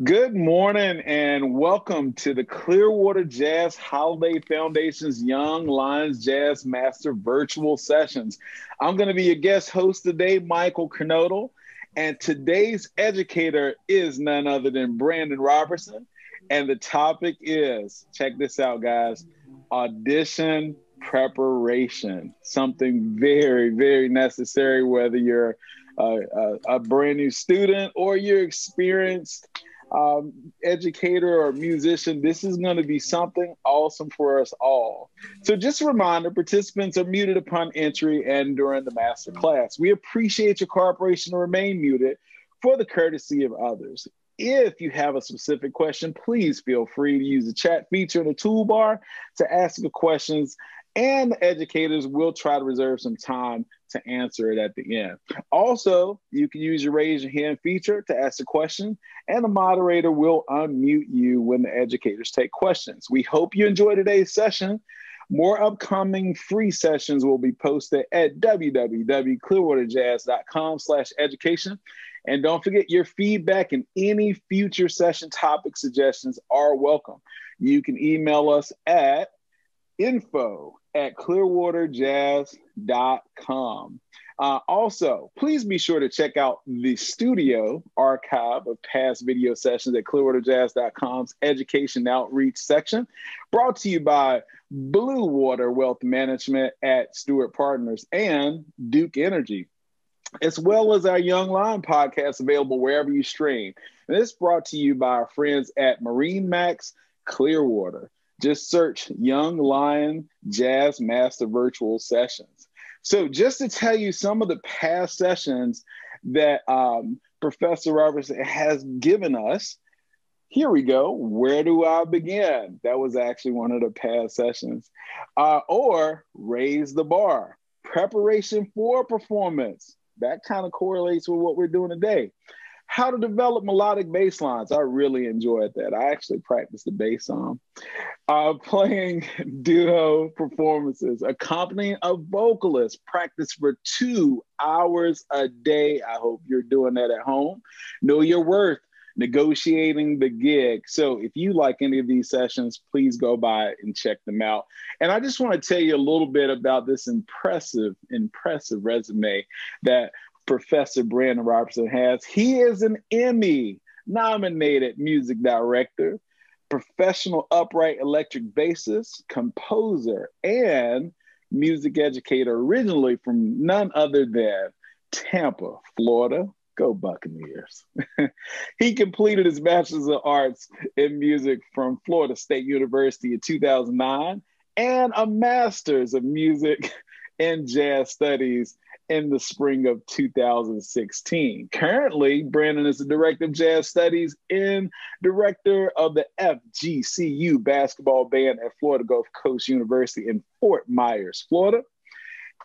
Good morning and welcome to the Clearwater Jazz Holiday Foundation's Young Lions Jazz Master Virtual Sessions. I'm going to be your guest host today, Michael Kernodle, and today's educator is none other than Brandon Robertson. And the topic is, check this out, guys, audition preparation, something very, very necessary, whether you're a brand new student or you're experienced educator or musician. This is going to be something awesome for us all. So just a reminder, participants are muted upon entry and during the master class. We appreciate your cooperation to remain muted for the courtesy of others. If you have a specific question, please feel free to use the chat feature in the toolbar to ask the questions, and the educators will try to reserve some time to answer it at the end. Also, you can use your raise your hand feature to ask a question, and the moderator will unmute you when the educators take questions. We hope you enjoy today's session. More upcoming free sessions will be posted at www.clearwaterjazz.com/education. And don't forget, your feedback and any future session topic suggestions are welcome. You can email us at info@clearwaterjazz.com. Also, please be sure to check out the studio archive of past video sessions at clearwaterjazz.com's education outreach section, brought to you by Blue Water Wealth Management at Stewart Partners and Duke Energy, as well as our Young Lion podcast available wherever you stream. And it's brought to you by our friends at Marine Max Clearwater. Just search Young Lion Jazz Master Virtual Sessions. So just to tell you some of the past sessions that Professor Robertson has given us, here we go. Where do I begin? That was actually one of the past sessions. Or raise the bar, preparation for performance. That kind of correlates with what we're doing today. How to develop melodic bass lines. I really enjoyed that. I actually practiced the bass on. Playing duo performances, accompanying a vocalist, practice for 2 hours a day. I hope you're doing that at home. Know your worth, negotiating the gig. So if you like any of these sessions, please go by and check them out. And I just want to tell you a little bit about this impressive resume that Professor Brandon Robertson has. He is an Emmy-nominated music director, professional upright electric bassist, composer, and music educator, originally from none other than Tampa, Florida. Go Buccaneers. He completed his Bachelor's of Arts in Music from Florida State University in 2009 and a Master's of Music and Jazz Studies in the spring of 2016. Currently, Brandon is the Director of Jazz Studies and Director of the FGCU basketball band at Florida Gulf Coast University in Fort Myers, Florida.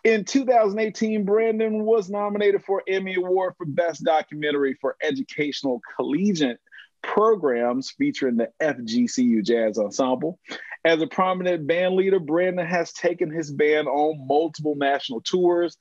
In 2018, Brandon was nominated for an Emmy Award for Best Documentary for Educational Collegiate Programs featuring the FGCU Jazz Ensemble. As a prominent band leader, Brandon has taken his band on multiple national tours,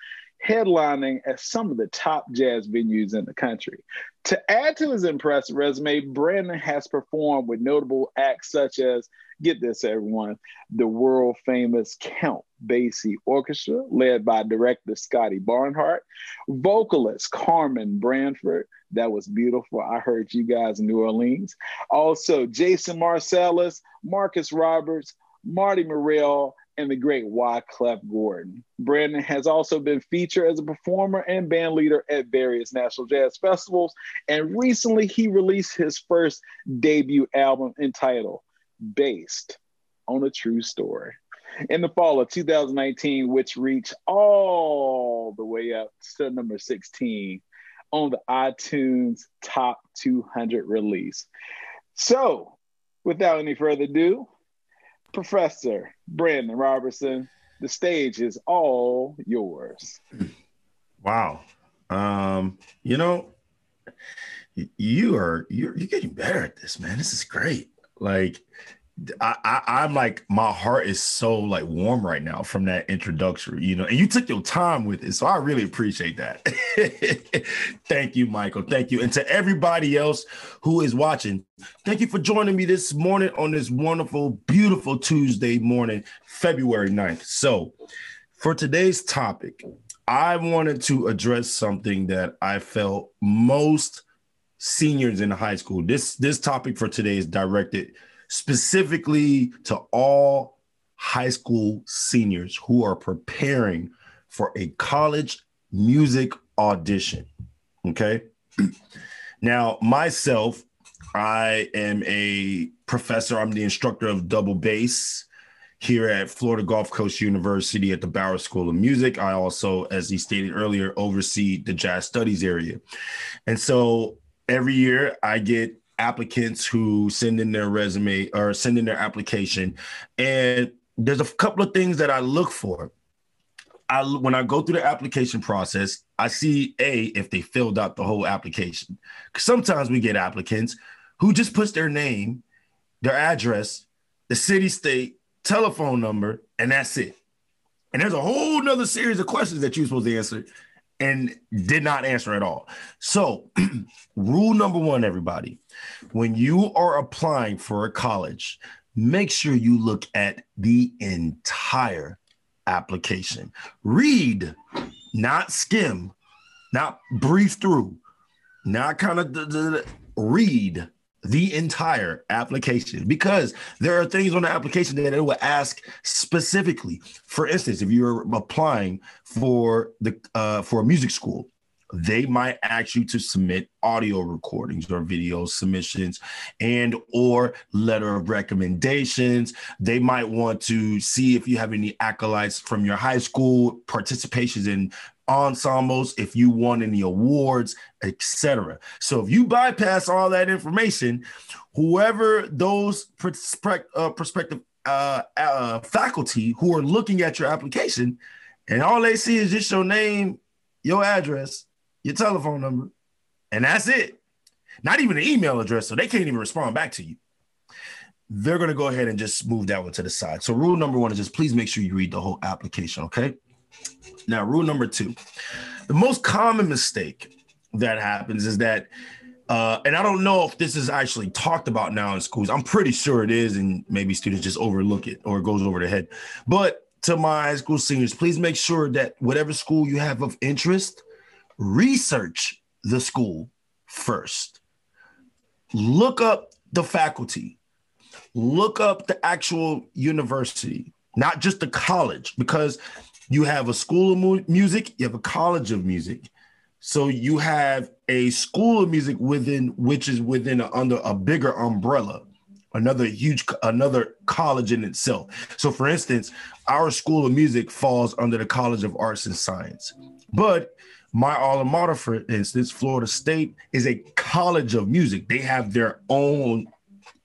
headlining at some of the top jazz venues in the country. To add to his impressive resume, Brandon has performed with notable acts such as, get this everyone, the world famous Count Basie Orchestra, led by director Scotty Barnhart, vocalist Carmen Branford. That was beautiful. I heard you guys in New Orleans. Also, Jason Marsalis, Marcus Roberts, Marty Morrell, and the great Wyclef Gordon. Brandon has also been featured as a performer and band leader at various national jazz festivals, and recently he released his first debut album entitled Based on a True Story in the fall of 2019, which reached all the way up to number 16 on the iTunes Top 200 release. So, without any further ado, Professor Brandon Robertson, the stage is all yours. Wow. You're getting better at this, man. This is great. Like, I'm like, my heart is so like warm right now from that introductory, and you took your time with it. So I really appreciate that. Thank you, Michael. Thank you. And to everybody else who is watching, thank you for joining me this morning on this wonderful, beautiful Tuesday morning, February 9th. So for today's topic, I wanted to address something that I felt most seniors in high school. This topic for today is directed specifically to all high school seniors who are preparing for a college music audition. Okay. Now, myself, I am a professor. I'm the instructor of double bass here at Florida Gulf Coast University at the Bauer School of Music. I also, as he stated earlier, oversee the jazz studies area. And so every year I get applicants who send in their resume or send in their application. And there's a couple of things that I look for. When I go through the application process, I see if they filled out the whole application. Because sometimes we get applicants who just puts their name, their address, the city, state, telephone number, and that's it. And there's a whole nother series of questions that you're supposed to answer and did not answer at all. So rule number one, everybody, when you are applying for a college, make sure you look at the entire application. Read, not skim, not brief through, not kind of read the entire application, because there are things on the application that it will ask specifically. For instance, if you're applying for a music school, they might ask you to submit audio recordings or video submissions and or letter of recommendations. They might want to see if you have any accolades from your high school, participations in ensembles, if you won any awards, etc. So if you bypass all that information, whoever those prospective faculty who are looking at your application, and all they see is just your name, your address, your telephone number, and that's it. Not even an email address, so they can't even respond back to you. They're going to go ahead and just move that one to the side. So rule number one is just please make sure you read the whole application, okay? Now, rule number two, the most common mistake that happens is that, and I don't know if this is actually talked about now in schools. I'm pretty sure it is, and maybe students just overlook it or it goes over their head. But to my high school seniors, please make sure that whatever school you have of interest, research the school first. Look up the faculty. Look up the actual university, not just the college, because you have a school of music, you have a college of music. So you have a school of music which is under a bigger umbrella, another college in itself. So for instance, our school of music falls under the College of Arts and Science. But my alma mater, for instance, Florida State, is a college of music. They have their own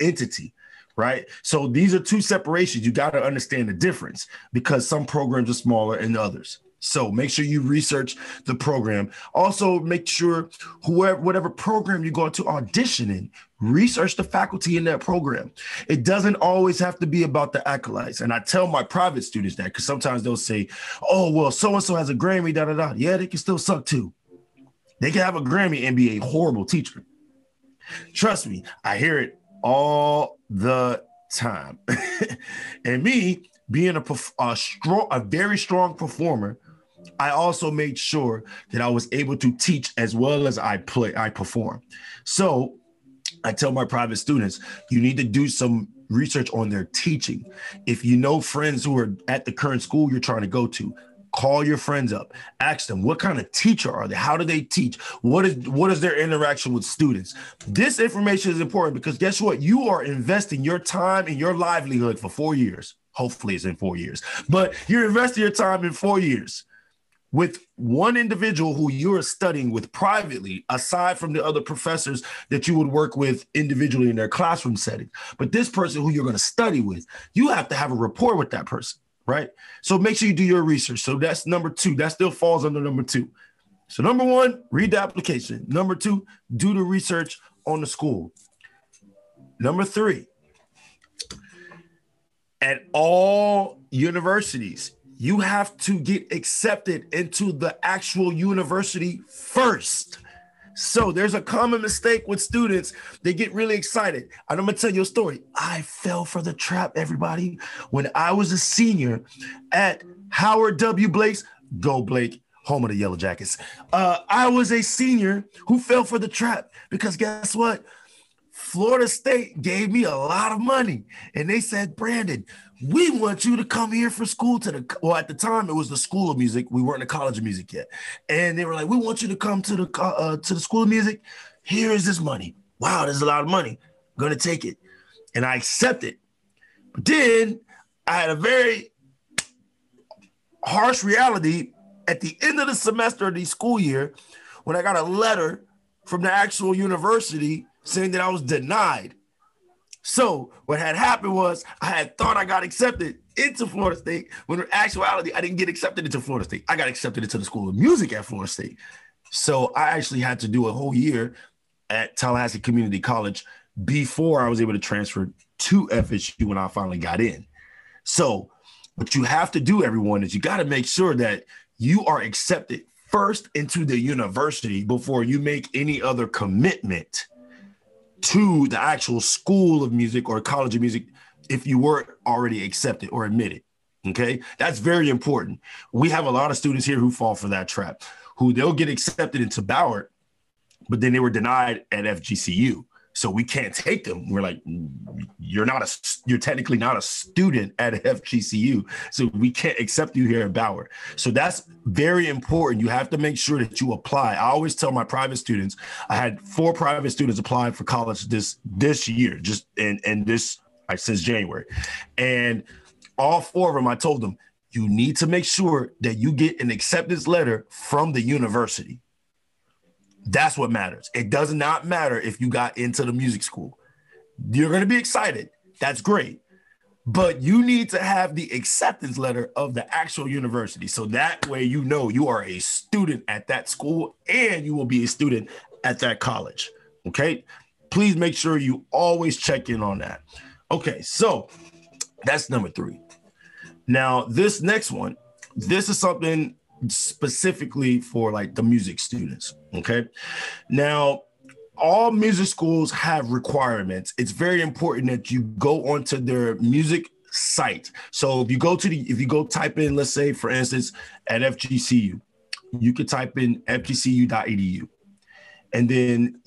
entity. Right. So these are two separations. You got to understand the difference because some programs are smaller than others. So make sure you research the program. Also, make sure whatever program you go to audition in, research the faculty in that program. It doesn't always have to be about the accolades. And I tell my private students that because sometimes they'll say, oh, well, so-and-so has a Grammy, da-da-da. Yeah, they can still suck too. They can have a Grammy and be a horrible teacher. Trust me, I hear it all the time. And me being a very strong performer, I also made sure that I was able to teach as well as I perform. So I tell my private students, you need to do some research on their teaching. If you know friends who are at the current school you're trying to go to, call your friends up, ask them, what kind of teacher are they? How do they teach? What is their interaction with students? This information is important because guess what? You are investing your time and your livelihood for 4 years. Hopefully it's in 4 years, but you're investing your time in 4 years with one individual who you're studying with privately, aside from the other professors that you would work with individually in their classroom setting. But this person who you're going to study with, you have to have a rapport with that person. Right? So make sure you do your research. So that's number two. That still falls under number two. So number one, read the application. Number two, do the research on the school. Number three, At all universities, you have to get accepted into the actual university first. So there's a common mistake with students. They get really excited. And I'm going to tell you a story. I fell for the trap, everybody. When I was a senior at Howard W. Blake's, go Blake, home of the Yellow Jackets. I was a senior who fell for the trap because guess what? Florida State gave me a lot of money. And they said, Brandon, we want you to come here for school well, at the time it was the School of Music. We weren't in the College of Music yet. And they were like, we want you to come to the School of Music. Here is this money. Wow, there's a lot of money. I'm going to take it. And I accepted. But then I had a very harsh reality at the end of the semester of the school year when I got a letter from the actual university saying that I was denied. So what had happened was I had thought I got accepted into Florida State when in actuality, I didn't get accepted into Florida State. I got accepted into the School of Music at Florida State. So I actually had to do a whole year at Tallahassee Community College before I was able to transfer to FSU when I finally got in. So what you have to do, everyone, is you got to make sure that you are accepted first into the university before you make any other commitment to the actual School of Music or College of Music if you weren't already accepted or admitted, okay? That's very important. We have a lot of students here who fall for that trap, who they'll get accepted into Ballard, but then they were denied at FGCU. So we can't take them. We're like, you're technically not a student at FGCU, so we can't accept you here at Ballard. So that's very important. You have to make sure that you apply. I always tell my private students, I had 4 private students applying for college this year, just and this since January. And all 4 of them, I told them, you need to make sure that you get an acceptance letter from the university. That's what matters. It does not matter if you got into the music school. You're going to be excited. That's great. But you need to have the acceptance letter of the actual university. So that way, you know, you are a student at that school and you will be a student at that college. Okay. Please make sure you always check in on that. Okay. So that's number 3. Now, this next one, this is something specifically for like the music students. Okay. Now, all music schools have requirements. It's very important that you go onto their music site. So if you go type in, let's say, for instance, at FGCU, you could type in fgcu.edu. And then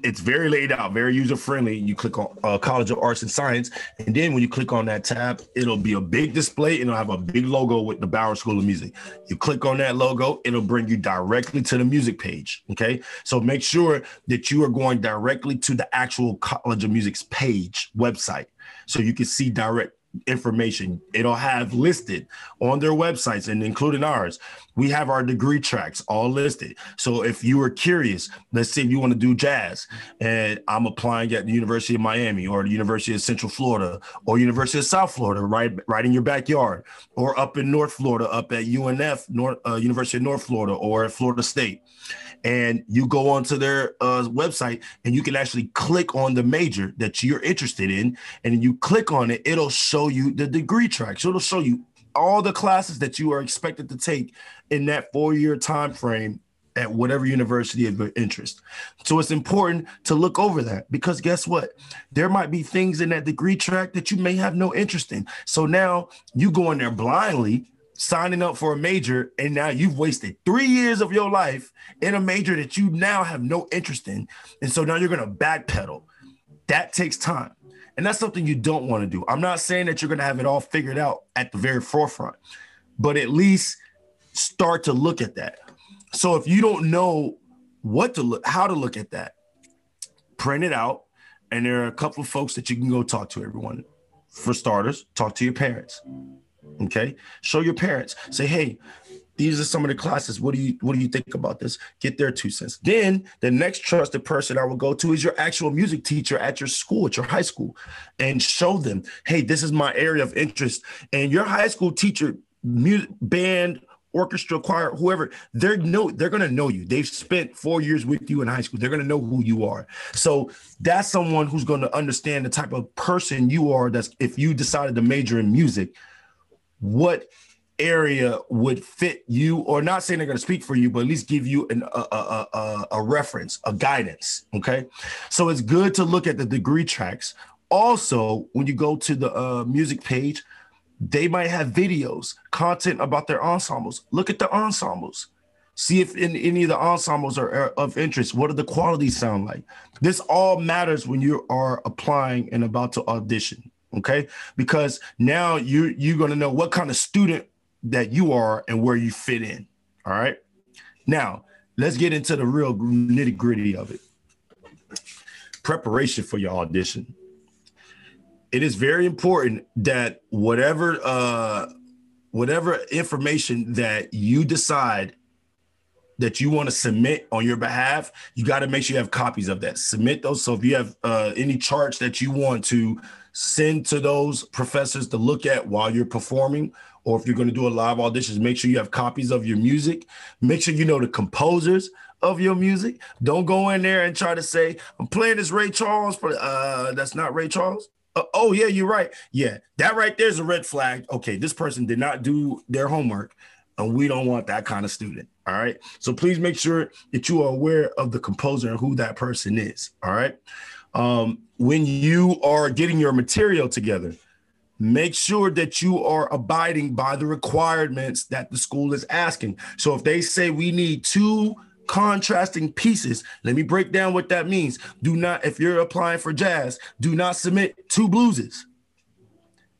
it's very laid out, very user-friendly. You click on College of Arts and Science. And then when you click on that tab, it'll be a big display and it'll have a big logo with the Ballard School of Music. You click on that logo, it'll bring you directly to the music page, okay? So make sure that you are going directly to the actual College of Music's page website so you can see direct information. It'll have listed on their websites and including ours. We have our degree tracks all listed. So if you are curious, let's say you want to do jazz and I'm applying at the University of Miami or the University of Central Florida or University of South Florida, right in your backyard, or up in North Florida, up at UNF, University of North Florida or at Florida State. And you go onto their website and you can actually click on the major that you're interested in. And then you click on it, it'll show you the degree track. So it'll show you all the classes that you are expected to take in that 4-year time frame at whatever university of your interest. So it's important to look over that because guess what? There might be things in that degree track that you may have no interest in. So now you go in there blindly, signing up for a major, and now you've wasted 3 years of your life in a major that you now have no interest in. And so now you're going to backpedal. That takes time. And that's something you don't want to do. I'm not saying that you're going to have it all figured out at the very forefront, but at least start to look at that. So if you don't know how to look at that, print it out. And there are a couple of folks that you can go talk to, everyone. For starters, talk to your parents. Okay. Show your parents. Say, hey, these are some of the classes. What do you think about this? Get their 2 cents. Then the next trusted person I will go to is your actual music teacher at your school, at your high school, and show them, hey, this is my area of interest. And your high school teacher, band orchestra, choir, whoever, they're going to know you. They've spent 4 years with you in high school. They're going to know who you are. So that's someone who's going to understand the type of person you are. That's if you decided to major in music, what area would fit you, or not saying they're going to speak for you, but at least give you a reference, a guidance. Okay. So it's good to look at the degree tracks. Also, when you go to the music page, they might have videos, content about their ensembles. Look at the ensembles. See if in any of the ensembles are of interest. What do the qualities sound like? This all matters when you are applying and about to audition, okay? Because now you're going to know what kind of student that you are and where you fit in, all right? Now, let's get into the real nitty-gritty of it. Preparation for your audition. It is very important that whatever information that you decide that you want to submit on your behalf, you got to make sure you have copies of that. Submit those. So if you have any charts that you want to send to those professors to look at while you're performing, or if you're going to do a live auditions, make sure you have copies of your music. Make sure you know the composers of your music. Don't go in there and try to say, I'm playing this Ray Charles, but that's not Ray Charles. Oh, yeah, you're right. Yeah, that right there's a red flag. Okay, this person did not do their homework, and we don't want that kind of student, all right? So please make sure that you are aware of the composer and who that person is, all right? When you are getting your material together, make sure that you are abiding by the requirements that the school is asking. So if they say we need 2 contrasting pieces, let me break down what that means. Do not, if you're applying for jazz, do not submit 2 blueses.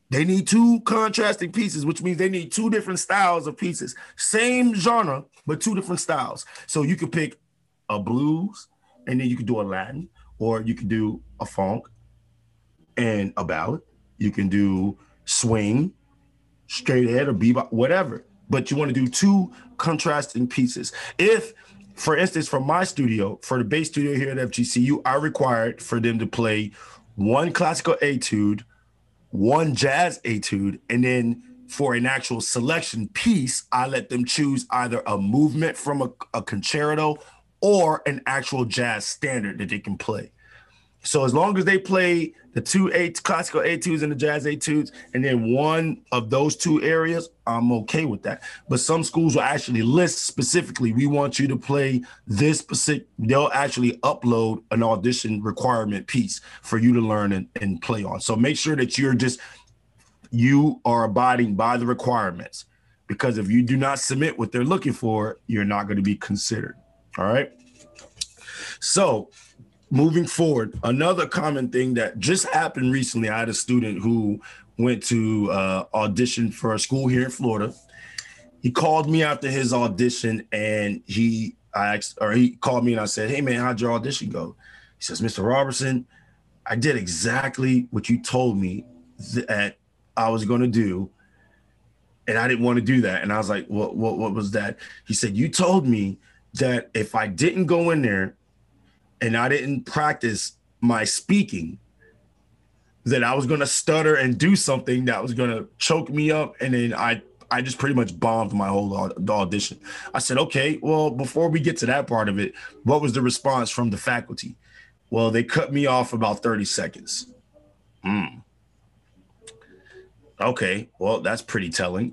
They need 2 contrasting pieces, which means they need 2 different styles of pieces. Same genre, but 2 different styles. So you could pick a blues, and then you could do a Latin, or you could do a funk and a ballad. You can do swing, straight ahead, or bebop, whatever. But you want to do 2 contrasting pieces. If, for instance, for my studio, for the bass studio here at FGCU, I required for them to play 1 classical etude, 1 jazz etude, and then for an actual selection piece, I let them choose either a movement from a concerto or an actual jazz standard that they can play. So as long as they play the 2 classical etudes and the jazz etudes, and then 1 of those 2 areas, I'm okay with that. But some schools will actually list specifically, we want you to play this specific, they'll actually upload an audition requirement piece for you to learn and play on. So make sure that you are abiding by the requirements, because if you do not submit what they're looking for, you're not going to be considered. All right. So moving forward, another common thing that just happened recently, I had a student who went to audition for a school here in Florida. He called me after his audition, and he called me and I said, hey man, how'd your audition go? He says, Mr. Robertson, I did exactly what you told me that I was going to do, and I didn't want to do that. And I was like, what was that? He said, you told me that if I didn't go in there and I didn't practice my speaking, that I was going to stutter and do something that was going to choke me up. And then I just pretty much bombed my whole audition. I said, okay, well, before we get to that part of it, what was the response from the faculty? Well, they cut me off about 30 seconds. Okay, well, that's pretty telling.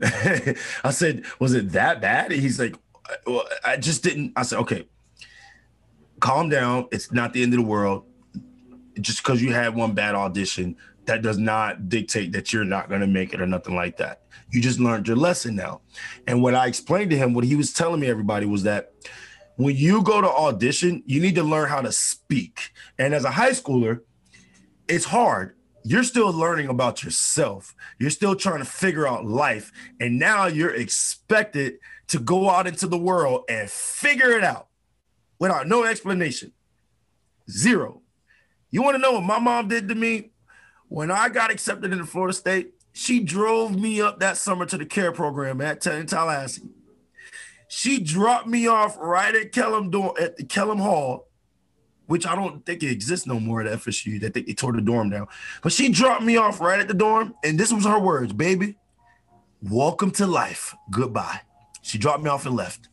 I said, was it that bad? And he's like, well, I just didn't. I said, okay, calm down. It's not the end of the world. Just because you had one bad audition, that does not dictate that you're not going to make it or nothing like that. You just learned your lesson now. And what I explained to him, what he was telling me, everybody, was that when you go to audition, you need to learn how to speak. And as a high schooler, it's hard. You're still learning about yourself. You're still trying to figure out life. And now you're expected to go out into the world and figure it out without no explanation. 0. You want to know what my mom did to me? When I got accepted into Florida State, she drove me up that summer to the care program in Tallahassee. She dropped me off right at the Kellum Hall, which I don't think it exists no more at FSU. I think they tore the dorm down. But she dropped me off right at the dorm, and this was her words, baby, welcome to life, goodbye. She dropped me off and left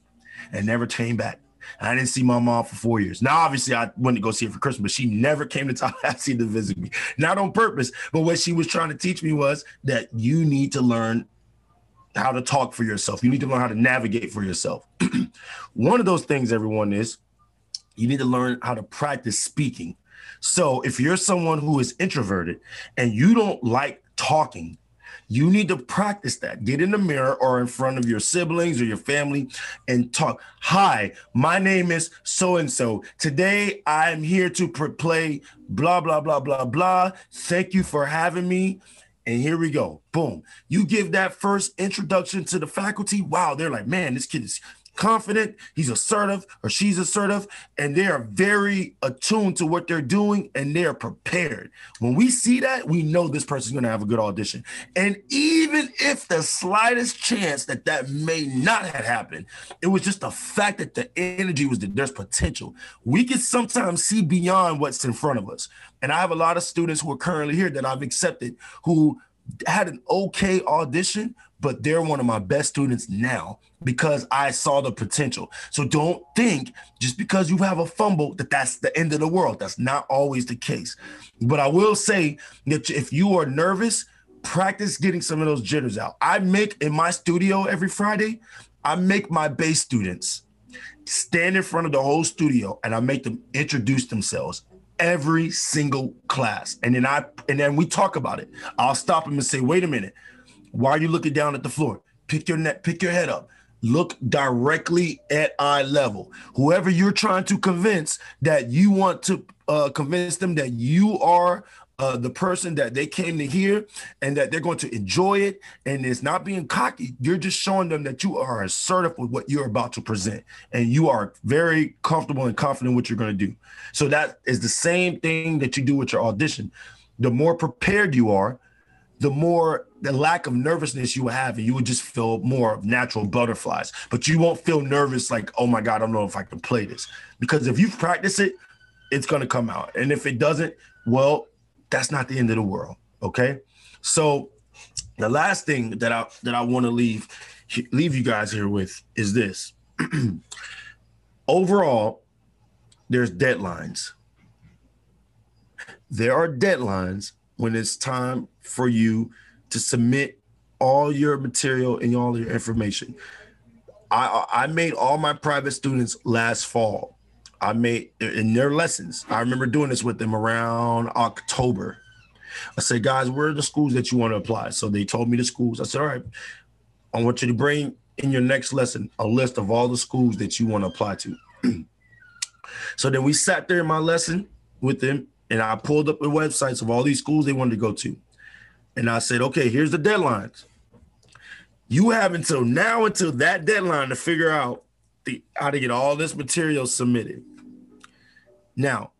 and never came back. I didn't see my mom for 4 years. Now, obviously, I went to go see her for Christmas, but she never came to Tallahassee to visit me. Not on purpose, but what she was trying to teach me was that you need to learn how to talk for yourself. You need to learn how to navigate for yourself. One of those things, everyone, is you need to learn how to practice speaking. So if you're someone who is introverted and you don't like talking, you need to practice that. Get in the mirror or in front of your siblings or your family and talk. Hi, my name is so-and-so. Today, I'm here to play blah, blah, blah, blah, blah. Thank you for having me. And here we go. Boom. You give that first introduction to the faculty. Wow, they're like, man, this kid is confident, he's assertive or she's assertive, and they are very attuned to what they're doing and they're prepared. When we see that, we know this person's going to have a good audition. And even if the slightest chance that that may not have happened, it was just the fact that the energy was that there's potential. We can sometimes see beyond what's in front of us. And I have a lot of students who are currently here that I've accepted who had an okay audition, but they're one of my best students now because I saw the potential. So don't think just because you have a fumble that that's the end of the world. That's not always the case. But I will say that if you are nervous, practice getting some of those jitters out. I make in my studio every Friday, I make my bass students stand in front of the whole studio and I make them introduce themselves every single class. And then we talk about it. I'll stop them and say, wait a minute. Why are you looking down at the floor? Pick your head up. Look directly at eye level. Whoever you're trying to convince that you want to convince them that you are the person that they came to hear and that they're going to enjoy it. And it's not being cocky. You're just showing them that you are assertive with what you're about to present. And you are very comfortable and confident in what you're going to do. So that is the same thing that you do with your audition. The more prepared you are, the lack of nervousness you will have, and you would just feel more of natural butterflies. But you won't feel nervous like, oh my God, I don't know if I can play this. Because if you practice it, it's going to come out. And if it doesn't, well, that's not the end of the world, okay? So the last thing that I want to leave you guys here with is this. Overall, there's deadlines. There are deadlines when it's time for you to submit all your material and all your information. I made all my private students last fall. I made in their lessons. I remember doing this with them around October. I said, guys, where are the schools that you want to apply? So they told me the schools. I said, all right, I want you to bring in your next lesson a list of all the schools that you want to apply to. So then we sat there in my lesson with them, and I pulled up the websites of all these schools they wanted to go to. And I said, okay, here's the deadlines. You have until that deadline to figure out how to get all this material submitted. Now,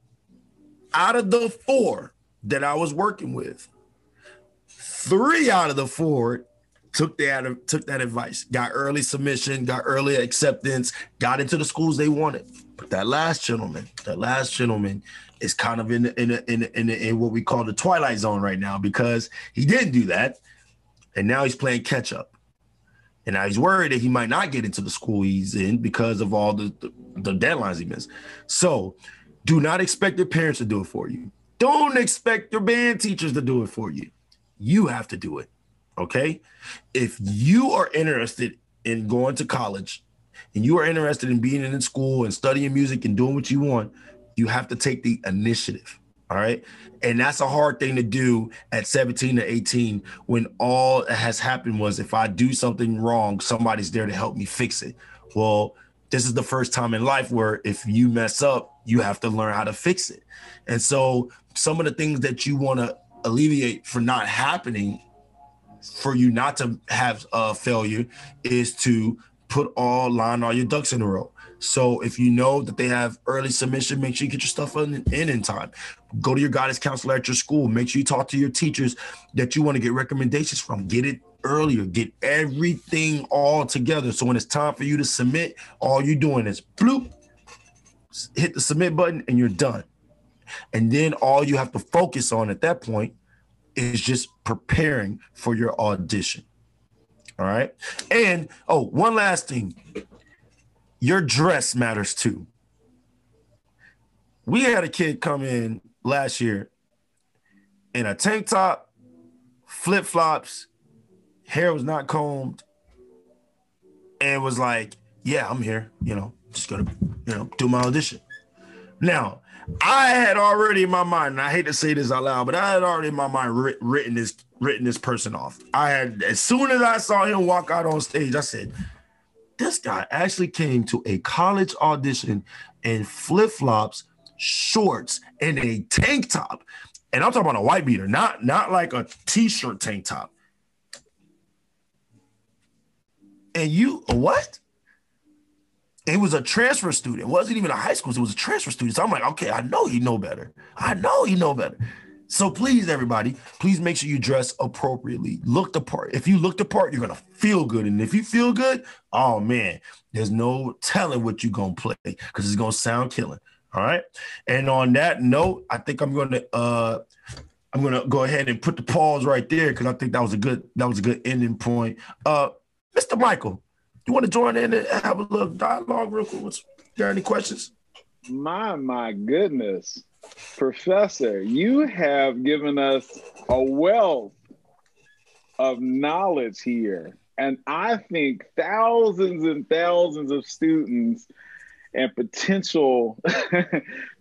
out of the 4 that I was working with, 3 out of the 4 took that advice, got early submission, got early acceptance, got into the schools they wanted. But that last gentleman is kind of in what we call the twilight zone right now because he didn't do that, and now he's playing catch up. And now he's worried that he might not get into the school he's in because of all the deadlines he missed. So do not expect your parents to do it for you. Don't expect your band teachers to do it for you. You have to do it, okay? If you are interested in going to college and you are interested in being in school and studying music and doing what you want, you have to take the initiative. All right. And that's a hard thing to do at 17 or 18 when all that has happened was if I do something wrong, somebody's there to help me fix it. Well, this is the first time in life where if you mess up, you have to learn how to fix it. And so some of the things that you want to alleviate for not happening, for you not to have a failure, is to line all your ducks in a row. So if you know that they have early submission, make sure you get your stuff in time. Go to your guidance counselor at your school. Make sure you talk to your teachers that you want to get recommendations from. Get it earlier. Get everything all together. So when it's time for you to submit, all you're doing is bloop, hit the submit button, and you're done. And then all you have to focus on at that point is just preparing for your audition. All right. And one last thing. Your dress matters too. We had a kid come in last year in a tank top, flip-flops, hair was not combed, and was like, yeah, I'm here, just gonna, do my audition. Now, I had already in my mind, and I hate to say this out loud, but I had already in my mind written this person off. As soon as I saw him walk out on stage, I said, this guy actually came to a college audition in flip-flops, shorts, and a tank top. And I'm talking about a white beater, not like a t-shirt tank top. And what? It was a transfer student. It wasn't even a high school. It was a transfer student. So I'm like, okay, I know you know better. So please, everybody, please make sure you dress appropriately. Look the part. If you look the part, you're going to feel good. And if you feel good, oh, man, there's no telling what you're going to play because it's going to sound killing. All right. And on that note, I think I'm going to go ahead and put the pause right there because I think that was a good ending point. Mr. Michael, you want to join in and have a little dialogue real quick? There any questions? My goodness. Professor, you have given us a wealth of knowledge here. And I think thousands and thousands of students and potential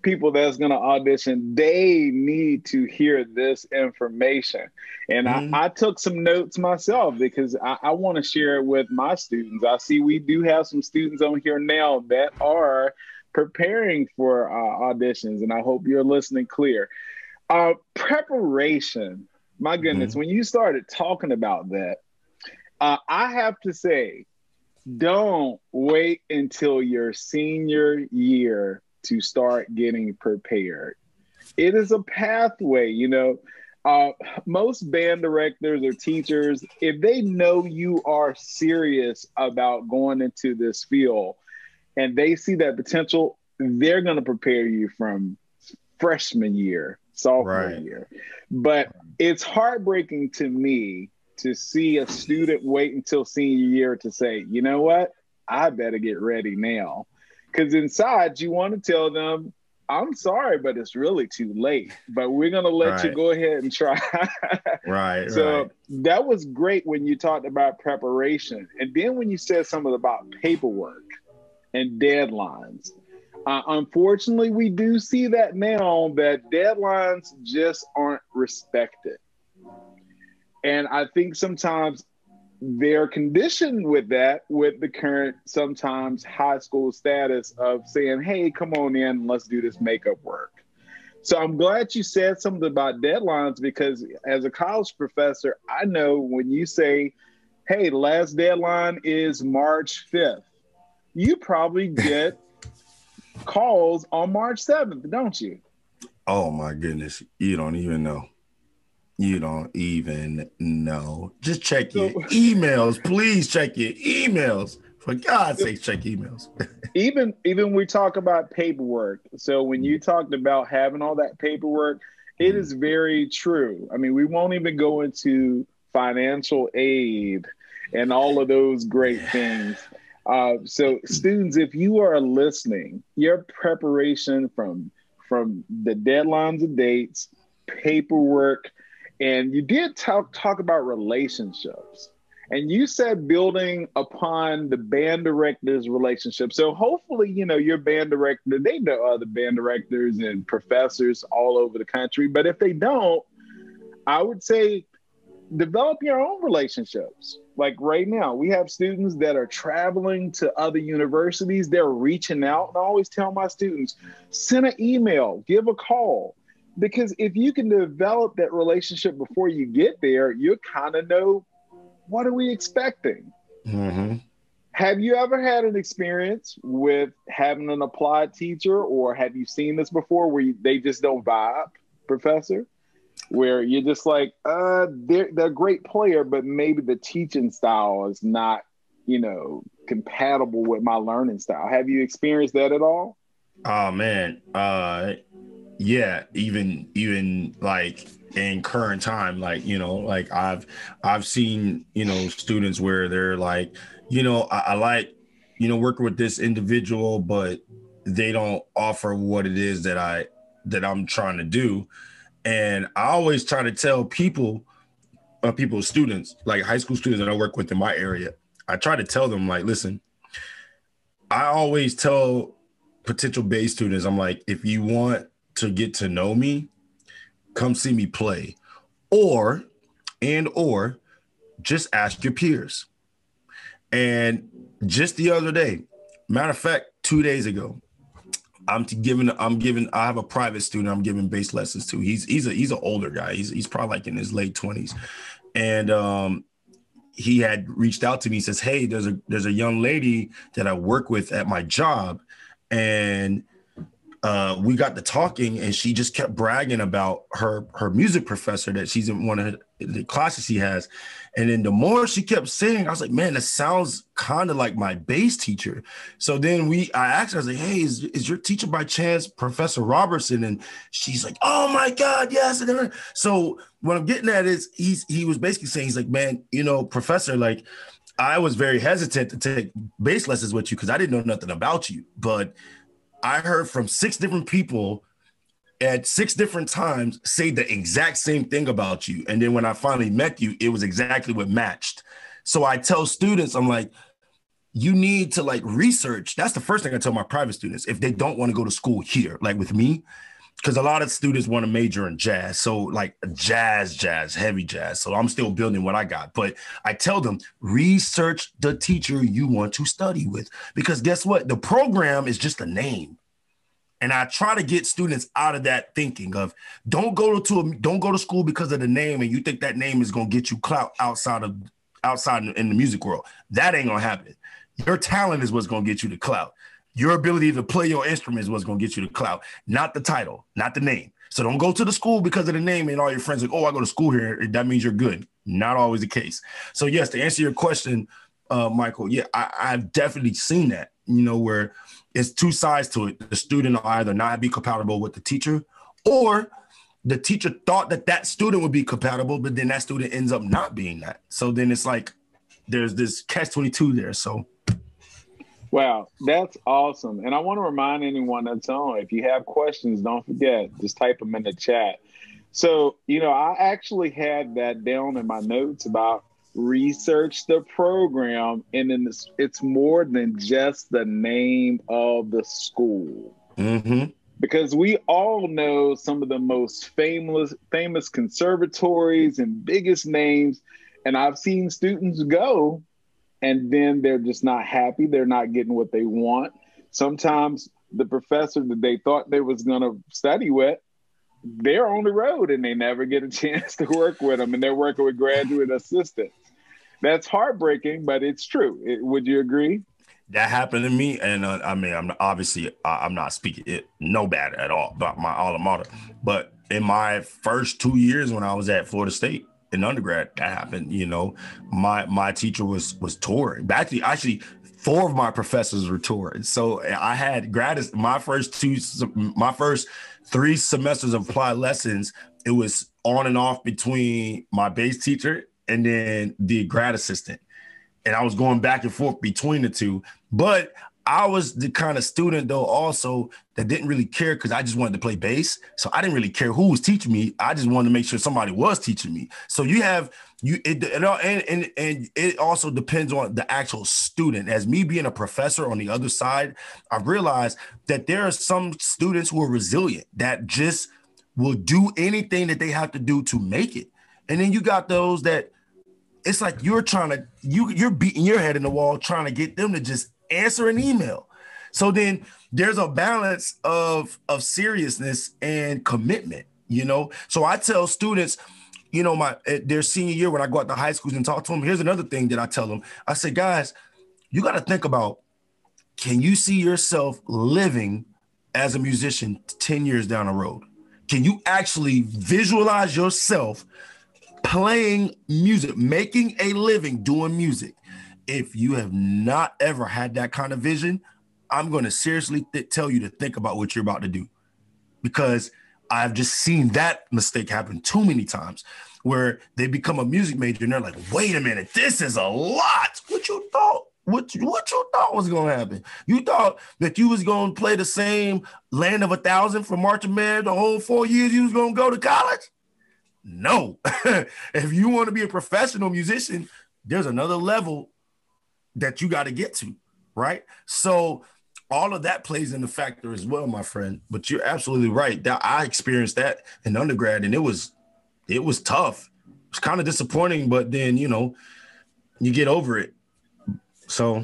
people that's going to audition, they need to hear this information. And I took some notes myself because I want to share it with my students. I see we do have some students on here now that are preparing for auditions, and I hope you're listening clear. Preparation, my goodness, when you started talking about that, I have to say, don't wait until your senior year to start getting prepared. It is a pathway, most band directors or teachers, if they know you are serious about going into this field and they see that potential, they're going to prepare you from freshman year, sophomore year. But it's heartbreaking to me to see a student wait until senior year to say, you know what, I better get ready now. Because inside you want to tell them, I'm sorry, but it's really too late. But we're going to let you go ahead and try. So that was great when you talked about preparation. And then when you said something about paperwork and deadlines. Unfortunately, we do see that now that deadlines just aren't respected. And I think sometimes they're conditioned with that, with the current, sometimes high school status of saying, hey, come on in, let's do this makeup work. So I'm glad you said something about deadlines because as a college professor, I know when you say, hey, last deadline is March 5th, you probably get calls on March 7th, don't you? Oh, my goodness. You don't even know. Just check your emails. Please check your emails. For God's sake, check emails. even we talk about paperwork. So when you talked about having all that paperwork, it is very true. I mean, we won't even go into financial aid and all of those great things. So students, if you are listening, your preparation from the deadlines and dates, paperwork, and you did talk about relationships. And you said building upon the band director's relationship. So hopefully, your band director, they know other band directors and professors all over the country. But if they don't, I would say develop your own relationships. Like right now, we have students that are traveling to other universities. They're reaching out. And I always tell my students, send an email, give a call. Because if you can develop that relationship before you get there, you kind of know, what are we expecting? Mm-hmm. Have you ever had an experience with having an applied teacher, or have you seen this before where they just don't vibe, Professor? Where you're just like, they're a great player, but maybe the teaching style is not, compatible with my learning style. Have you experienced that at all? Oh, man. Yeah, even like in current time. Like, like I've seen, students where they're like, I like, working with this individual, but they don't offer what it is that I'm trying to do. And I always try to tell students, like high school students that I work with in my area, I try to tell them, like, listen, I always tell potential bass students, I'm like, if you want to get to know me, come see me play, or just ask your peers. And just the other day, matter of fact, 2 days ago, I have a private student I'm giving bass lessons to. He's an older guy. He's probably like in his late 20s. And he had reached out to me. He says, hey, there's a young lady that I work with at my job. And we got to talking, and she just kept bragging about her music professor that she's in one of the classes she has. And then the more she kept saying, I was like, man, that sounds kind of like my bass teacher. So then I asked her, I was like, hey, is your teacher by chance Professor Robertson? And she's like, oh my God, yes. So what I'm getting at is he was basically saying, he's like, man, Professor, like, I was very hesitant to take bass lessons with you because I didn't know nothing about you. But I heard from 6 different people at 6 different times say the exact same thing about you. And then when I finally met you, it was exactly what matched. So I tell students, I'm like, you need to like research. That's the first thing I tell my private students if they don't want to go to school here, like with me, because a lot of students want to major in jazz. So like jazz, heavy jazz. So I'm still building what I got. But I tell them, research the teacher you want to study with, because guess what? The program is just a name. And I try to get students out of that thinking of don't go to school because of the name and you think that name is going to get you clout outside in the music world. That ain't going to happen. Your talent is what's going to get you the clout. Your ability to play your instrument is what's going to get you the clout, not the title, not the name. So don't go to the school because of the name and all your friends like, oh, I go to school here. That means you're good. Not always the case. So yes, to answer your question, Michael, yeah, I've definitely seen that, where it's 2 sides to it. The student will either not be compatible with the teacher, or the teacher thought that student would be compatible, but then that student ends up not being that. So then it's like there's this catch-22 there. So. Wow, that's awesome. And I want to remind anyone that's on, if you have questions, don't forget, just type them in the chat. So, I actually had that down in my notes about research the program, and then it's more than just the name of the school. Mm-hmm. Because we all know some of the most famous conservatories and biggest names, and I've seen students go and then they're just not happy. They're not getting what they want. Sometimes the professor that they thought they was going to study with, they're on the road and they never get a chance to work with them, and they're working with graduate assistants. That's heartbreaking, but it's true. Would you agree? That happened to me. And I'm not speaking it no bad at all about my alma mater. But in my first 2 years when I was at Florida State in undergrad, that happened. My teacher was touring. Actually, 4 of my professors were touring. So I had my first 3 semesters of applied lessons. It was on and off between my bass teacher and then the grad assistant. And I was going back and forth between the 2. But I was the kind of student, though, also that didn't really care because I just wanted to play bass. So I didn't really care who was teaching me. I just wanted to make sure somebody was teaching me. So and it also depends on the actual student. As me being a professor on the other side, I realized that there are some students who are resilient that just will do anything that they have to do to make it. And then you got those that it's like you're beating your head in the wall trying to get them to just answer an email. So then there's a balance of seriousness and commitment, So I tell students, their senior year when I go out to high schools and talk to them, here's another thing that I tell them. I say, guys, you got to think about, can you see yourself living as a musician 10 years down the road? Can you actually visualize yourself playing music, making a living doing music? If you have not ever had that kind of vision, I'm going to seriously tell you to think about what you're about to do. Because I've just seen that mistake happen too many times where they become a music major and they're like, wait a minute, this is a lot. What you thought? What you thought was going to happen? You thought that you was going to play the same Land of 1,000 for marching band the whole 4 years you was going to go to college? No. If you want to be a professional musician, there's another level that you got to get to, right? So all of that plays in the factor as well, my friend. But you're absolutely right. That I experienced that in undergrad, and it was tough. It was kind of disappointing, but then, you know, you get over it. So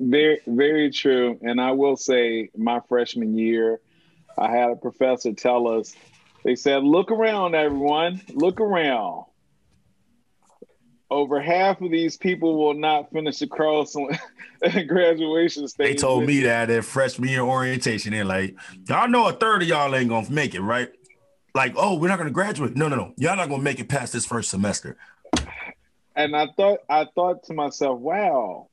very, very true. And I will say my freshman year, I had a professor tell us, they said, look around, everyone, look around. Over half of these people will not finish across on graduation stage. They told me that at freshman year orientation. They're like, y'all know a third of y'all ain't going to make it, right? Like, oh, we're not going to graduate. No. Y'all not going to make it past this first semester. And I thought to myself, wow,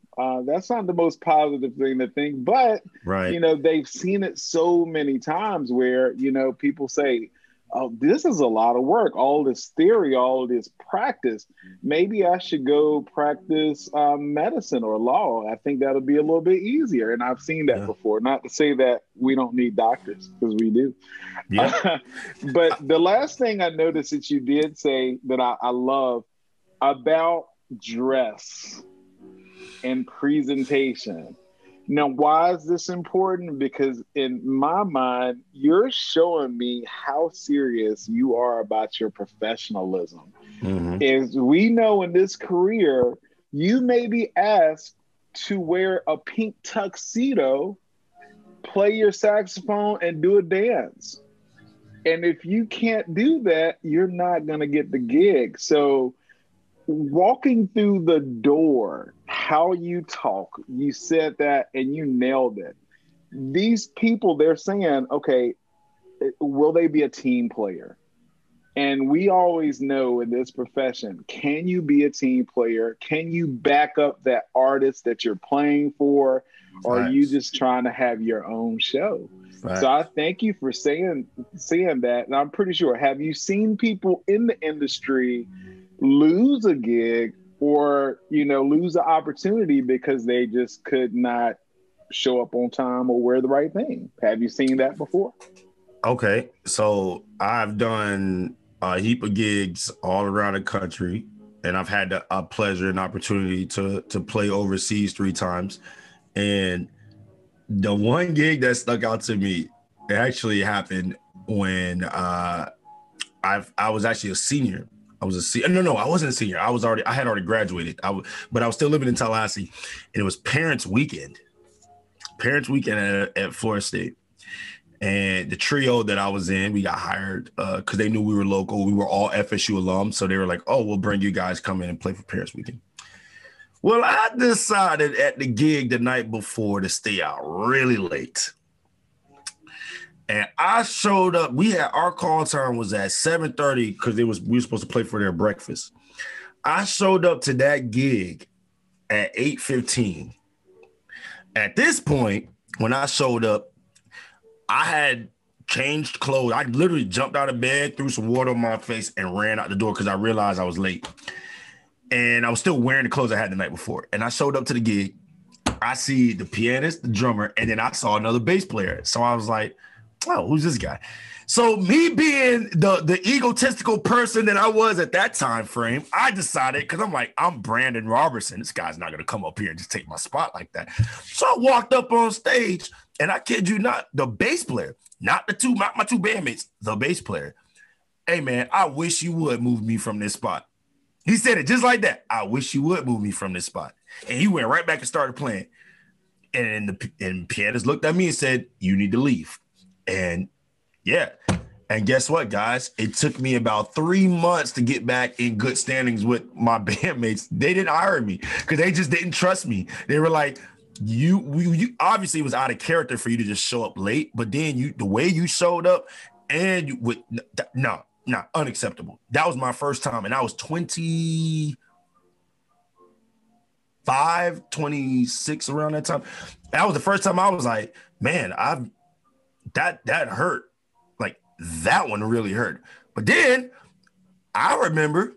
that's not the most positive thing to think. But, right. You know, they've seen it so many times where, you know, people say, oh, this is a lot of work, all this theory, all this practice. Maybe I should go practice medicine or law. I think that'll be a little bit easier. And I've seen that before. Not to say that we don't need doctors, because we do. Yeah. But the last thing I noticed that you did say that I love about dress and presentation. Now, why is this important? Because in my mind, you're showing me how serious you are about your professionalism. Mm-hmm. As we know in this career, you may be asked to wear a pink tuxedo, play your saxophone, and do a dance. And if you can't do that, you're not going to get the gig. So walking through the door, how you talk, you said that and you nailed it. These people, they're saying, okay, will they be a team player? And we always know in this profession, can you be a team player? Can you back up that artist that you're playing for? Or are you just trying to have your own show? Right. So I thank you for saying that. And I'm pretty sure, have you seen people in the industry lose a gig or, you know, lose an opportunity because they just could not show up on time or wear the right thing? Have you seen that before? Okay. So I've done a heap of gigs all around the country, and I've had a pleasure and opportunity to play overseas 3 times. And the one gig that stuck out to me, it actually happened when I was actually a senior. I was a senior. No, I wasn't a senior. I had already graduated. But I was still living in Tallahassee, and it was Parents Weekend at Florida State. And the trio that I was in, we got hired because they knew we were local. We were all FSU alums. So they were like, oh, we'll bring you guys come in and play for Parents Weekend. Well, I decided at the gig the night before to stay out really late. And I showed up. Our call time was at 7:30 because we were supposed to play for their breakfast. I showed up to that gig at 8:15. At this point, when I showed up, I had changed clothes. I literally jumped out of bed, threw some water on my face, and ran out the door because I realized I was late. And I was still wearing the clothes I had the night before. And I showed up to the gig. I see the pianist, the drummer, and then I saw another bass player. So I was like, oh, who's this guy? So me being the egotistical person that I was at that time frame, I decided, because I'm like, I'm Brandon Robertson. This guy's not going to come up here and just take my spot like that. So I walked up on stage, and I kid you not, the bass player, not my 2 bandmates, the bass player. Hey, man, I wish you would move me from this spot. He said it just like that. I wish you would move me from this spot. And he went right back and started playing. And the pianist looked at me and said, you need to leave. And yeah. And guess what, guys? It took me about 3 months to get back in good standings with my bandmates. They didn't hire me because they just didn't trust me. They were like, you obviously it was out of character for you to just show up late, but then the way you showed up and unacceptable. That was my first time. And I was 25, 26 around that time. That was the first time I was like, man, that hurt. Like that one really hurt. But then I remember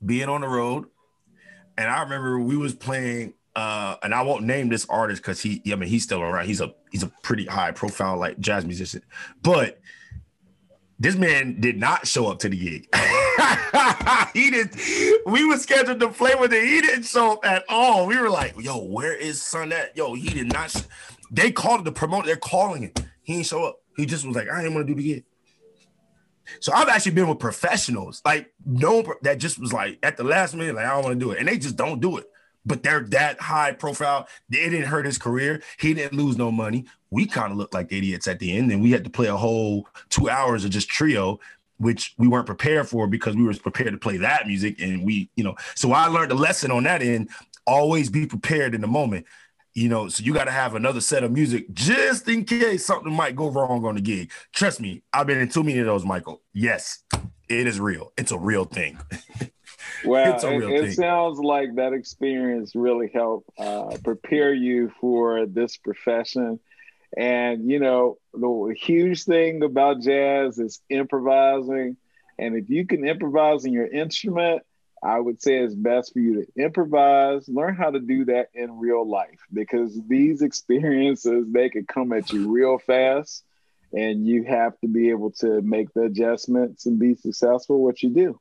being on the road, and I remember we was playing, and I won't name this artist because he's still around. He's a pretty high profile like jazz musician, but this man did not show up to the gig. He did. We were scheduled to play with him. He didn't show up at all. We were like, "Yo, where is son at?" Yo, he did not. They called the promoter. They're calling him. He didn't show up. He just was like, "I didn't want to do the gig." So I've actually been with professionals, like that just was like at the last minute, like I don't want to do it, and they just don't do it. But they're that high profile. It didn't hurt his career. He didn't lose no money. We kind of looked like idiots at the end, and we had to play a whole 2 hours of just trio, which we weren't prepared for because we were prepared to play that music. And so I learned a lesson on that end. Always be prepared in the moment. So you got to have another set of music just in case something might go wrong on the gig. Trust me, I've been in too many of those, Michael. Yes, it is real. It's a real thing. Well, it sounds like that experience really helped prepare you for this profession. And, the huge thing about jazz is improvising. And if you can improvise in your instrument, I would say it's best for you to improvise, learn how to do that in real life, because these experiences, they could come at you real fast, and you have to be able to make the adjustments and be successful what you do.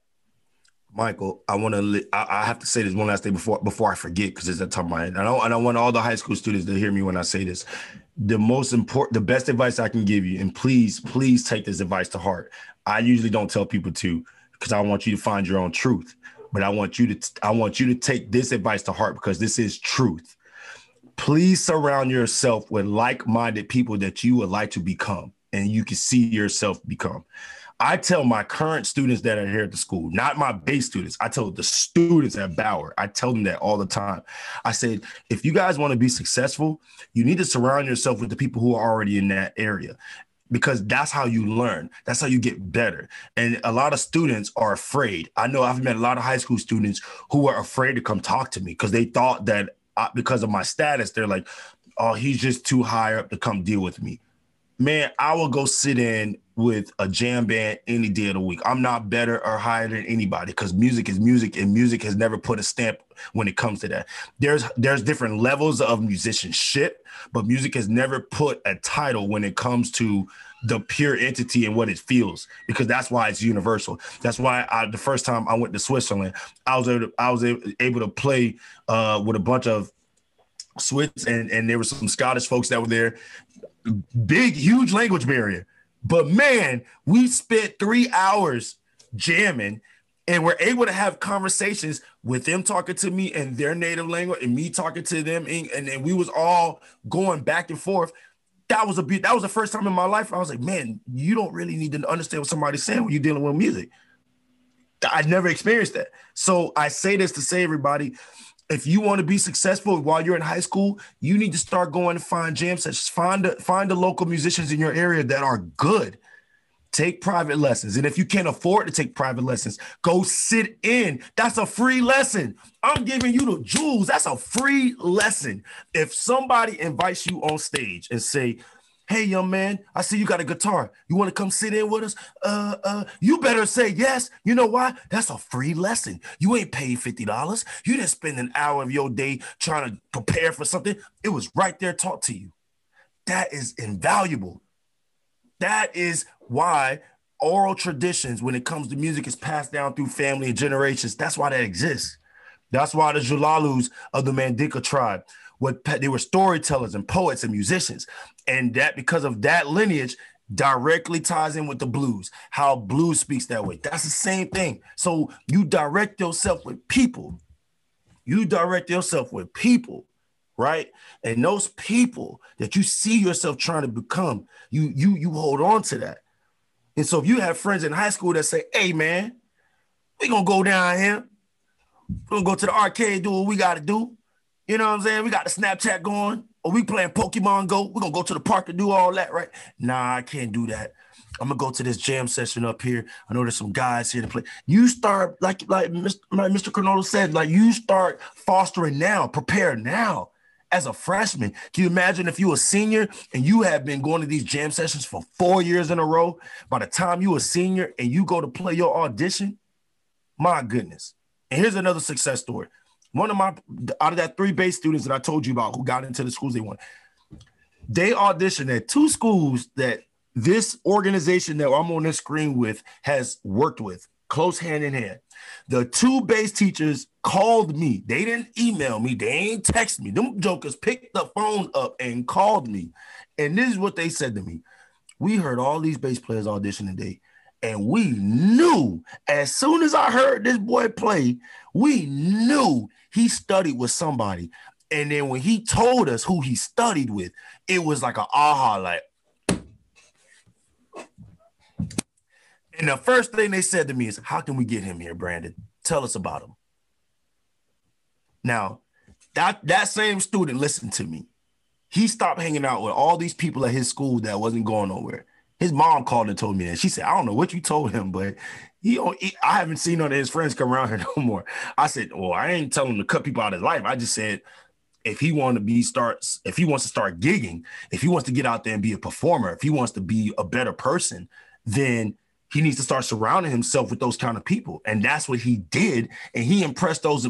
Michael, I have to say this one last thing before I forget, because it's at the top of my head. And I want all the high school students to hear me when I say this. The best advice I can give you, and please take this advice to heart. I usually don't tell people to, because I want you to find your own truth. But I want you to take this advice to heart, because this is truth. Please surround yourself with like-minded people that you would like to become, and you can see yourself become. I tell my current students that are here at the school, not my base students. I tell the students at Bauer, I tell them that all the time. I said, if you guys want to be successful, you need to surround yourself with the people who are already in that area, because that's how you learn. That's how you get better. And a lot of students are afraid. I know I've met a lot of high school students who are afraid to come talk to me because they thought that because of my status, they're like, oh, he's just too high up to come deal with me. Man, I will go sit in with a jam band any day of the week. I'm not better or higher than anybody, because music is music, and music has never put a stamp when it comes to that. There's different levels of musicianship, but music has never put a title when it comes to the pure entity and what it feels, because that's why it's universal. That's why the first time I went to Switzerland, I was able to play with a bunch of Swiss, and there were some Scottish folks that were there. Big, huge language barrier. But man, we spent 3 hours jamming, and we're able to have conversations with them talking to me in their native language and me talking to them. And we was all going back and forth. That was the first time in my life I was like, man, you don't really need to understand what somebody's saying when you're dealing with music. I never experienced that. So I say this to say, everybody, if you want to be successful while you're in high school, you need to start going to find jam sessions. Find the local musicians in your area that are good. Take private lessons. And if you can't afford to take private lessons, go sit in. That's a free lesson. I'm giving you the jewels. That's a free lesson. If somebody invites you on stage and say, hey, young man, I see you got a guitar. You want to come sit in with us? You better say yes. You know why? That's a free lesson. You ain't paid $50. You didn't spend an hour of your day trying to prepare for something. It was right there taught to you. That is invaluable. That is why oral traditions, when it comes to music, is passed down through family and generations. That's why that exists. That's why the Julalus of the Mandinka tribe, they were storytellers and poets and musicians. And that, because of that lineage, directly ties in with the blues, how blues speaks that way. That's the same thing. So you direct yourself with people. Right? And those people that you see yourself trying to become, you hold on to that. And so if you have friends in high school that say, hey, man, we're going to go down here. We're going to go to the arcade, do what we got to do. You know what I'm saying? We got the Snapchat going, or we playing Pokemon Go. We're going to go to the park to do all that, right? Nah, I can't do that. I'm going to go to this jam session up here. I know there's some guys here to play. You start, like Mr. Cronulla said, like you start fostering now, prepare now. as a freshman. Can you imagine if you were a senior and you have been going to these jam sessions for 4 years in a row? By the time you a senior and you go to play your audition, my goodness. And here's another success story. One of out of that 3 bass students that I told you about who got into the schools they wanted, they auditioned at 2 schools that this organization that I'm on this screen with has worked with, close hand in hand. The 2 bass teachers called me. They didn't email me. They ain't text me. Them jokers picked the phone up and called me. And this is what they said to me. We heard all these bass players audition today, and we knew as soon as I heard this boy play, we knew he studied with somebody. And then when he told us who he studied with, it was like an aha, like. And the first thing they said to me is, how can we get him here, Brandon? Tell us about him. Now, that same student listened to me. He stopped hanging out with all these people at his school that wasn't going nowhere. His mom called and told me that. She said, I don't know what you told him, but I haven't seen none of his friends come around here no more. I said, well, I ain't telling him to cut people out of his life. I just said, if he wants to start gigging, if he wants to get out there and be a performer, if he wants to be a better person, then he needs to start surrounding himself with those kind of people. And that's what he did. And he impressed those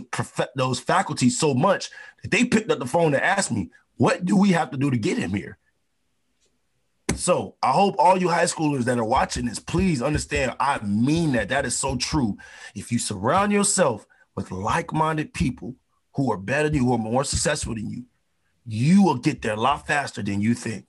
faculties so much that they picked up the phone and asked me, what do we have to do to get him here? So I hope all you high schoolers that are watching this, please understand, I mean that. That is so true. If you surround yourself with like-minded people who are better than you, who are more successful than you, you will get there a lot faster than you think,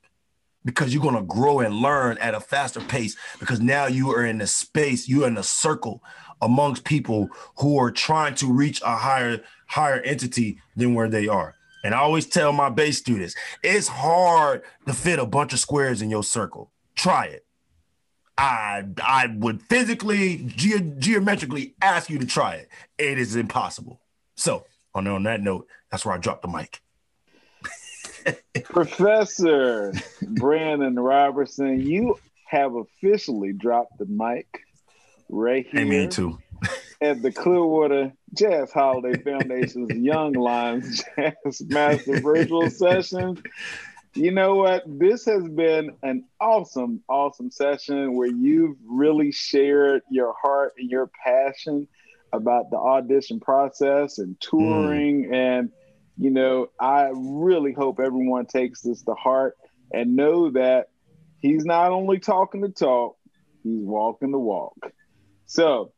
because you're going to grow and learn at a faster pace, because now you are in a space, you're in a circle amongst people who are trying to reach a higher entity than where they are. And I always tell my bass students, it's hard to fit a bunch of squares in your circle. Try it. I would physically, geometrically ask you to try it. It is impossible. So on that note, that's where I dropped the mic. Professor Brandon Robertson, you have officially dropped the mic right here. And me too. At the Clearwater Jazz Holiday Foundation's Young Lions Jazz Master Virtual Session. You know what? This has been an awesome, awesome session where you've really shared your heart and your passion about the audition process and touring. And, you know, I really hope everyone takes this to heart and know that he's not only talking the talk, he's walking the walk. So,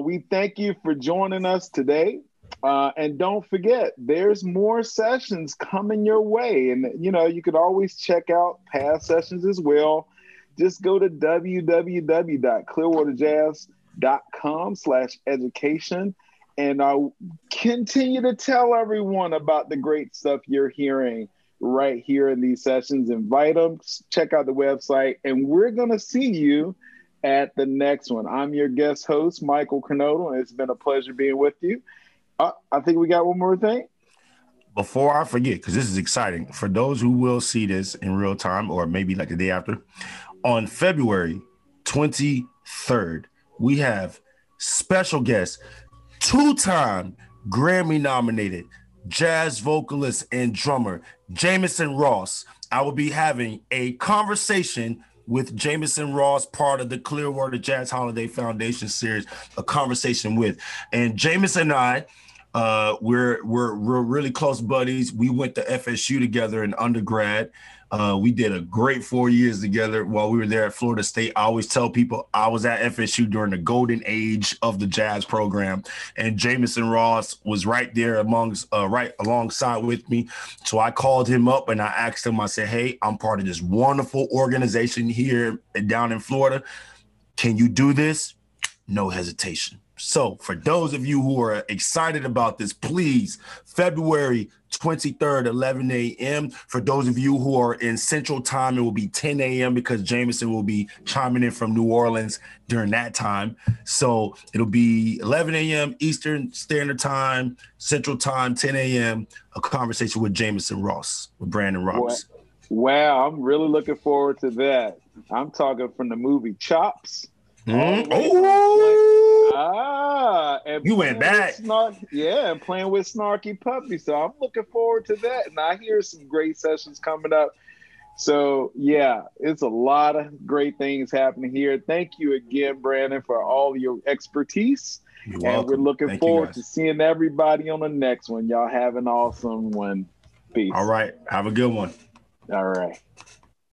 we thank you for joining us today. And don't forget, there's more sessions coming your way. And, you know, you could always check out past sessions as well. Just go to www.clearwaterjazz.com/education. And I'll continue to tell everyone about the great stuff you're hearing right here in these sessions. Invite them, check out the website, and we're going to see you at the next one. I'm your guest host, Michael Kernodle, and it's been a pleasure being with you. I think we got one more thing. Before I forget, because this is exciting, for those who will see this in real time or maybe like the day after, on February 23rd, we have special guest, 2-time Grammy-nominated jazz vocalist and drummer, Jamison Ross. I will be having a conversation with Jamison Ross, part of the Clearwater Jazz Holiday Foundation series, a conversation with. And Jamison and I, we're really close buddies. We went to FSU together in undergrad. We did a great 4 years together while we were there at Florida State. I always tell people I was at FSU during the golden age of the jazz program, and Jamison Ross was right there right alongside with me. So I called him up and I asked him, I said, hey, I'm part of this wonderful organization here down in Florida. Can you do this? No hesitation. So for those of you who are excited about this, please, February 23rd, 11 a.m. For those of you who are in Central Time, it will be 10 a.m. because Jamison will be chiming in from New Orleans during that time. So it'll be 11 a.m. Eastern Standard Time, Central Time, 10 a.m. A conversation with Jamison Ross, with Brandon Robertson. Wow, I'm really looking forward to that. I'm talking from the movie Chops. And and you went back. And playing with Snarky Puppy. So I'm looking forward to that. And I hear some great sessions coming up. So yeah, it's a lot of great things happening here. Thank you again, Brandon, for all your expertise. You're welcome. We're looking forward to seeing everybody on the next one. Y'all have an awesome one. Peace. All right. Have a good one. All right.